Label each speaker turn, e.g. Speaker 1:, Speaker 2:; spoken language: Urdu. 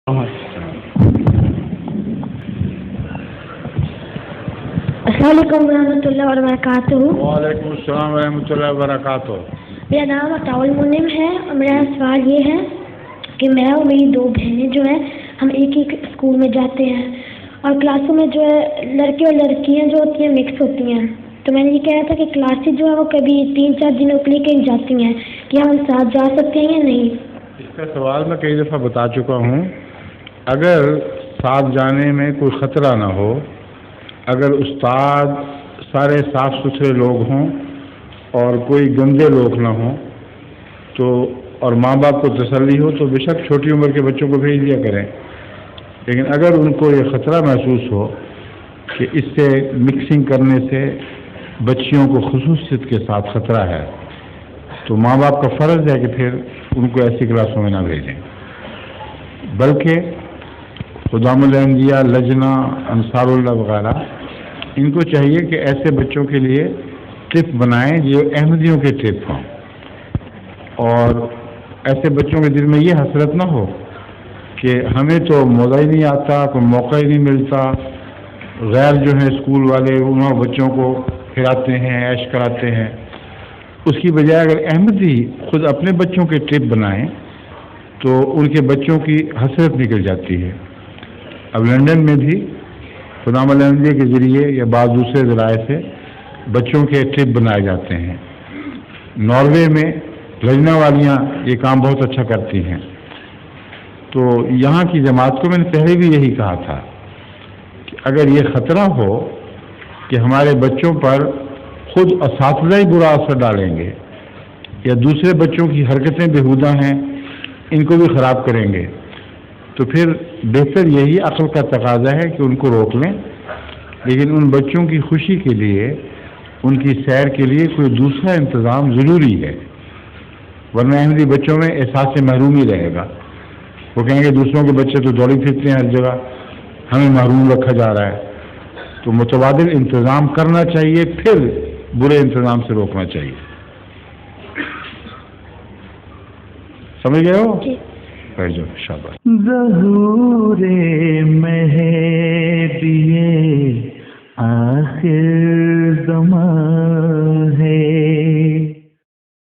Speaker 1: السلام علیکم ورحمۃ اللہ وبرکاتہ۔
Speaker 2: وعلیکم السلام ورحمۃ اللہ وبرکاتہ۔
Speaker 1: میرا نام اطاول منم ہے اور میرا سوال یہ ہے کہ میں اور میری دو بہنیں جو ہیں ہم ایک ہی اسکول میں جاتے ہیں اور کلاسوں میں جو ہے لڑکے اور لڑکیاں جو ہوتی ہیں مکس ہوتی ہیں، تو میں نے یہ کہا تھا کہ کلاسیں جو ہے وہ کبھی 3-4 دنوں کے لیے کہیں جاتی ہیں، کیا ہم ساتھ جا سکتے ہیں یا نہیں؟
Speaker 2: اس کا سوال میں کئی دفعہ بتا چکا ہوں۔ اگر ساتھ جانے میں کوئی خطرہ نہ ہو، اگر استاد سارے صاف ستھرے لوگ ہوں اور کوئی گندے لوگ نہ ہوں تو اور ماں باپ کو تسلی ہو تو بے شک چھوٹی عمر کے بچوں کو بھیج دیا کریں، لیکن اگر ان کو یہ خطرہ محسوس ہو کہ اس سے مکسنگ کرنے سے بچیوں کو خصوصیت کے ساتھ خطرہ ہے تو ماں باپ کا فرض ہے کہ پھر ان کو ایسی کلاسوں میں نہ بھیجیں، بلکہ خدام الانبیاء، لجنہ، انصار اللہ وغیرہ ان کو چاہیے کہ ایسے بچوں کے لیے ٹرپ بنائیں جو احمدیوں کے ٹرپ ہوں، اور ایسے بچوں کے دل میں یہ حسرت نہ ہو کہ ہمیں تو موضوع ہی نہیں آتا، کوئی موقع ہی نہیں ملتا، غیر جو ہیں اسکول والے انہوں بچوں کو پھراتے ہیں، عیش کراتے ہیں۔ اس کی بجائے اگر احمدی خود اپنے بچوں کے ٹرپ بنائیں تو ان کے بچوں کی حسرت نکل جاتی ہے۔ اب لندن میں بھی خدام الانبیاء کے ذریعے یا بعض دوسرے ذرائع سے بچوں کے ٹرپ بنائے جاتے ہیں۔ ناروے میں لجنہ والیاں یہ کام بہت اچھا کرتی ہیں۔ تو یہاں کی جماعت کو میں نے پہلے بھی یہی کہا تھا کہ اگر یہ خطرہ ہو کہ ہمارے بچوں پر خود اساتذہ ہی برا اثر ڈالیں گے یا دوسرے بچوں کی حرکتیں بیہودہ ہیں ان کو بھی خراب کریں گے، تو پھر بہتر یہی عقل کا تقاضا ہے کہ ان کو روک لیں، لیکن ان بچوں کی خوشی کے لیے، ان کی سیر کے لیے کوئی دوسرا انتظام ضروری ہے، ورنہ احمدی بچوں میں احساس محرومی رہے گا۔ وہ کہیں گے دوسروں کے بچے تو دوڑی پھرتے ہیں ہر جگہ، ہمیں محروم رکھا جا رہا ہے۔ تو متبادل انتظام کرنا چاہیے، پھر برے انتظام سے روکنا چاہیے۔ سمجھ گئے ہو؟ شاباش۔
Speaker 3: ظہور مہدی آخر زمان